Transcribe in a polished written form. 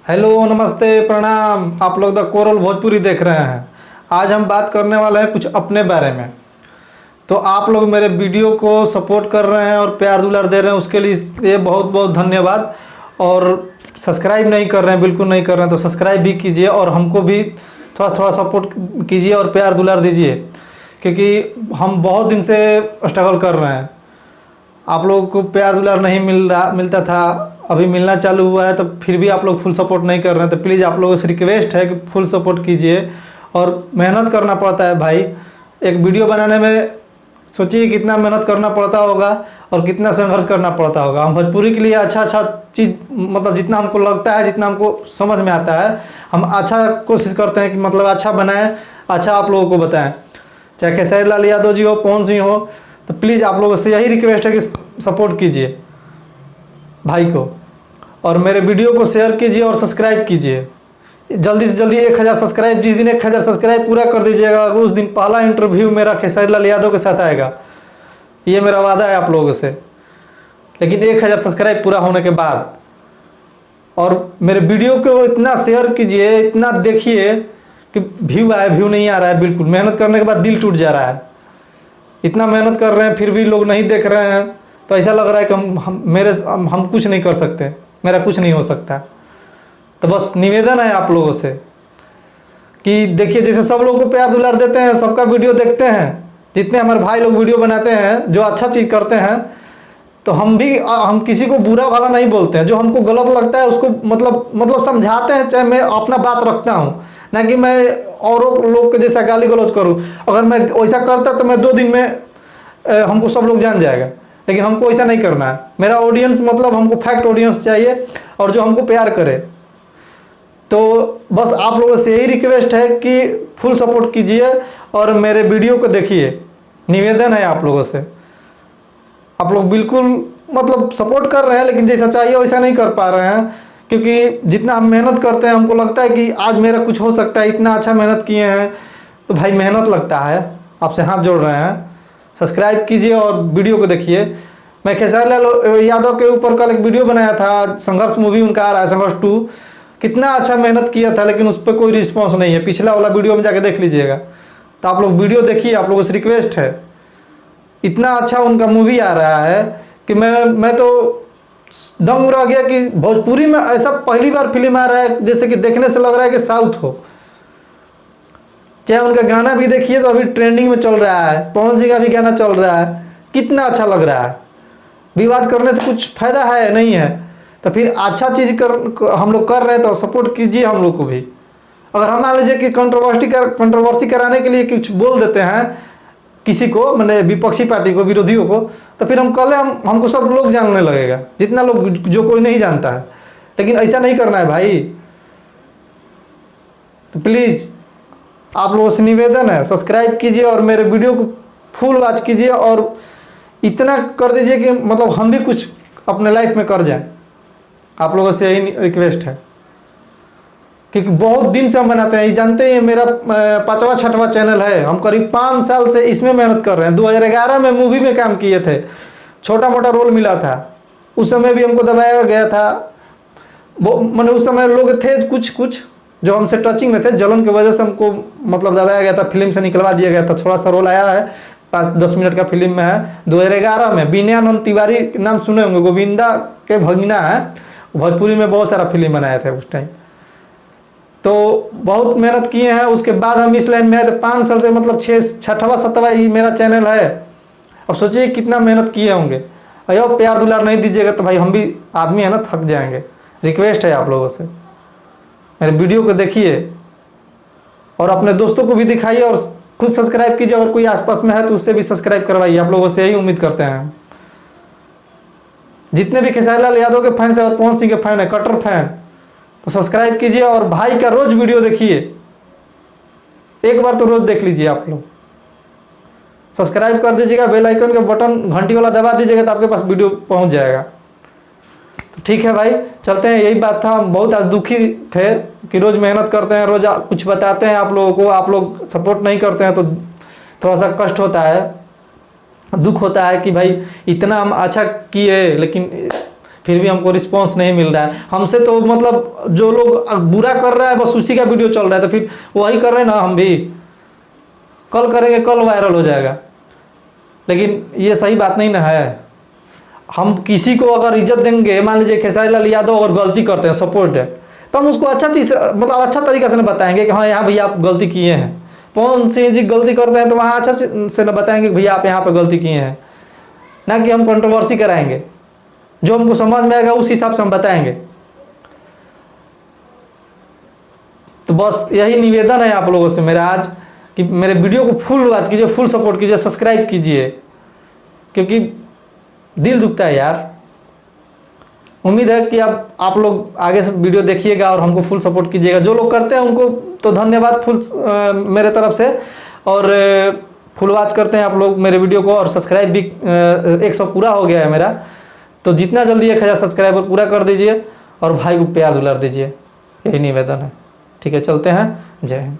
Hello, नमस्ते, प्रणाम। आप लोग द कोरल भोजपुरी देख रहे हैं। आज हम बात करने वाले हैं कुछ अपने बारे में। तो आप लोग मेरे वीडियो को सपोर्ट कर रहे हैं और प्यार दुलार दे रहे हैं, उसके लिए ये बहुत बहुत धन्यवाद। और सब्सक्राइब नहीं कर रहे हैं, बिल्कुल नहीं कर रहे हैं, तो सब्सक्राइब भी कीजिए और हमको भी थोड़ा थोड़ा सपोर्ट कीजिए और प्यार दुलार दीजिए, क्योंकि हम बहुत दिन से स्ट्रगल कर रहे हैं। आप लोगों को प्यार दुलार नहीं मिलता था, अभी मिलना चालू हुआ है, तो फिर भी आप लोग फुल सपोर्ट नहीं कर रहे हैं। तो प्लीज़ आप लोगों से रिक्वेस्ट है कि फुल सपोर्ट कीजिए। और मेहनत करना पड़ता है भाई, एक वीडियो बनाने में सोचिए कितना मेहनत करना पड़ता होगा और कितना संघर्ष करना पड़ता होगा। हम भोजपुरी के लिए अच्छा चीज़, मतलब जितना हमको लगता है, जितना हमको समझ में आता है, हम अच्छा कोशिश करते हैं कि मतलब अच्छा बनाएं, अच्छा आप लोगों को बताएं। चाहे खेसारी लाल यादव जी हो, पवन सिंह हो, तो प्लीज़ आप लोगों से यही रिक्वेस्ट है कि सपोर्ट कीजिए भाई को, और मेरे वीडियो को शेयर कीजिए और सब्सक्राइब कीजिए। जल्दी से जल्दी 1000 सब्सक्राइब, जिस दिन 1000 सब्सक्राइब पूरा कर दीजिएगा, उस दिन पहला इंटरव्यू मेरा खेसारी लाल यादव के साथ आएगा। ये मेरा वादा है आप लोगों से, लेकिन 1000 सब्सक्राइब पूरा होने के बाद। और मेरे वीडियो को इतना शेयर कीजिए, इतना देखिए कि व्यू आए, व्यू नहीं आ रहा है बिल्कुल। मेहनत करने के बाद दिल टूट जा रहा है। इतना मेहनत कर रहे हैं फिर भी लोग नहीं देख रहे हैं, तो ऐसा लग रहा है कि हम कुछ नहीं कर सकते, मेरा कुछ नहीं हो सकता। तो बस निवेदन है आप लोगों से कि देखिए, जैसे सब लोगों को प्यार दुलार देते हैं, सबका वीडियो देखते हैं, जितने हमारे भाई लोग वीडियो बनाते हैं जो अच्छा चीज़ करते हैं, तो हम किसी को बुरा भला नहीं बोलते हैं। जो हमको गलत लगता है उसको मतलब समझाते हैं, चाहे मैं अपना बात रखता हूँ, ना कि मैं औरों लोग के जैसा गाली गलौज करूँ। अगर मैं वैसा करता तो मैं 2 दिन में हमको सब लोग जान जाएगा, लेकिन हमको ऐसा नहीं करना है। मेरा ऑडियंस मतलब हमको फैक्ट ऑडियंस चाहिए और जो हमको प्यार करे। तो बस आप लोगों से यही रिक्वेस्ट है कि फुल सपोर्ट कीजिए और मेरे वीडियो को देखिए। निवेदन है आप लोगों से। आप लोग बिल्कुल मतलब सपोर्ट कर रहे हैं, लेकिन जैसा चाहिए वैसा नहीं कर पा रहे हैं, क्योंकि जितना हम मेहनत करते हैं हमको लगता है कि आज मेरा कुछ हो सकता है। इतना अच्छा मेहनत किए हैं तो भाई मेहनत लगता है। आपसे हाथ जोड़ रहे हैं, सब्सक्राइब कीजिए और वीडियो को देखिए। मैं खेसारी लाल यादव के ऊपर कल एक वीडियो बनाया था, संघर्ष मूवी उनका आ रहा है, संघर्ष 2। कितना अच्छा मेहनत किया था, लेकिन उस पर कोई रिस्पॉन्स नहीं है। पिछला वाला वीडियो में जाके देख लीजिएगा। तो आप लोग वीडियो देखिए, आप लोगों से रिक्वेस्ट है। इतना अच्छा उनका मूवी आ रहा है कि मैं तो दंग रह गया कि भोजपुरी में ऐसा पहली बार फिल्म आ रहा है जैसे कि देखने से लग रहा है कि साउथ हो। चाहे उनका गाना भी देखिए तो अभी ट्रेंडिंग में चल रहा है, पवन सिंह का भी गाना चल रहा है, कितना अच्छा लग रहा है। विवाद करने से कुछ फायदा है नहीं है, तो फिर अच्छा चीज़ हम लोग कर रहे हैं तो सपोर्ट कीजिए हम लोग को भी। अगर हम मान लीजिए कि कंट्रोवर्सी कराने के लिए कुछ बोल देते हैं किसी को, मैंने विपक्षी पार्टी को, विरोधियों को, तो फिर हम कल हमको सब लोग जानने लगेगा, जितना लोग जो कोई नहीं जानता है। लेकिन ऐसा नहीं करना है भाई। तो प्लीज़ आप लोगों से निवेदन है, सब्सक्राइब कीजिए और मेरे वीडियो को फुल वॉच कीजिए और इतना कर दीजिए कि मतलब हम भी कुछ अपने लाइफ में कर जाएं। आप लोगों से यही रिक्वेस्ट है, क्योंकि बहुत दिन से हम बनाते हैं। जानते हैं मेरा 5वां 6वां चैनल है। हम करीब 5 साल से इसमें मेहनत कर रहे हैं। 2011 में मूवी में काम किए थे, छोटा मोटा रोल मिला था। उस समय भी हमको दबाया गया था। मैंने उस समय लोग थे कुछ जो हमसे टचिंग में थे, जलन की वजह से हमको मतलब दबाया गया था, फिल्म से निकलवा दिया गया था। थोड़ा सा रोल आया है, 5-10 मिनट का फिल्म में है। 2011 में विनयानंद तिवारी नाम सुने होंगे, गोविंदा के भगीना है। भोजपुरी में बहुत सारा फिल्म बनाए थे उस टाइम। तो बहुत मेहनत किए हैं। उसके बाद हम इस लाइन में आए, तो 5 साल से मतलब 6वां 7वां ही मेरा चैनल है। अब सोचिए कितना मेहनत किए होंगे। अयो प्यार दुलार नहीं दीजिएगा तो भाई हम भी आदमी है ना, थक जाएंगे। रिक्वेस्ट है आप लोगों से, मेरे वीडियो को देखिए और अपने दोस्तों को भी दिखाइए और खुद सब्सक्राइब कीजिए। अगर कोई आसपास में है तो उससे भी सब्सक्राइब करवाइए। आप लोगों से यही उम्मीद करते हैं। जितने भी खेसारी लाल यादव के फैन है और पवन सिंह के फैन है, कट्टर फैन, तो सब्सक्राइब कीजिए और भाई का रोज वीडियो देखिए। एक बार तो रोज देख लीजिए। आप लोग सब्सक्राइब कर दीजिएगा, बेल आइकन का बटन घंटी वाला दबा दीजिएगा, तो आपके पास वीडियो पहुंच जाएगा। तो ठीक है भाई, चलते हैं। यही बात था। हम बहुत आज दुखी थे कि रोज मेहनत करते हैं, रोज कुछ बताते हैं आप लोगों को, आप लोग सपोर्ट नहीं करते हैं, तो थोड़ा सा कष्ट होता है, दुख होता है कि भाई इतना हम अच्छा किए, लेकिन फिर भी हमको रिस्पॉन्स नहीं मिल रहा है। हमसे तो मतलब जो लोग बुरा कर रहा है बस उसी का वीडियो चल रहा है, तो फिर वही कर रहे हैं ना हम भी, कल करेंगे कल वायरल हो जाएगा। लेकिन ये सही बात नहीं ना है। हम किसी को अगर इज्जत देंगे, मान लीजिए खेसारी लाल यादव अगर गलती करते हैं सपोर्ट है, तो हम उसको अच्छा चीज़ मतलब अच्छा तरीका से ना बताएंगे कि हाँ यहाँ भैया आप गलती किए हैं। पवन सिंह जी गलती करते हैं तो वहाँ अच्छा से ना बताएंगे कि भैया आप यहाँ पे गलती किए हैं, ना कि हम कंट्रोवर्सी कराएंगे। जो हमको समझ में आएगा उस हिसाब से हम बताएंगे। तो बस यही निवेदन है आप लोगों से मेरा आज, कि मेरे वीडियो को फुल वॉच कीजिए, फुल सपोर्ट कीजिए, सब्सक्राइब कीजिए, क्योंकि दिल दुखता है यार। उम्मीद है कि आप लोग आगे से वीडियो देखिएगा और हमको फुल सपोर्ट कीजिएगा। जो लोग करते हैं उनको तो धन्यवाद फुल मेरे तरफ से, और फुल वॉच करते हैं आप लोग मेरे वीडियो को, और सब्सक्राइब भी 100 पूरा हो गया है मेरा, तो जितना जल्दी 1000 सब्सक्राइबर पूरा कर दीजिए और भाई को प्यार दुलार दीजिए, यही निवेदन है। ठीक है, चलते हैं। जय हिंद।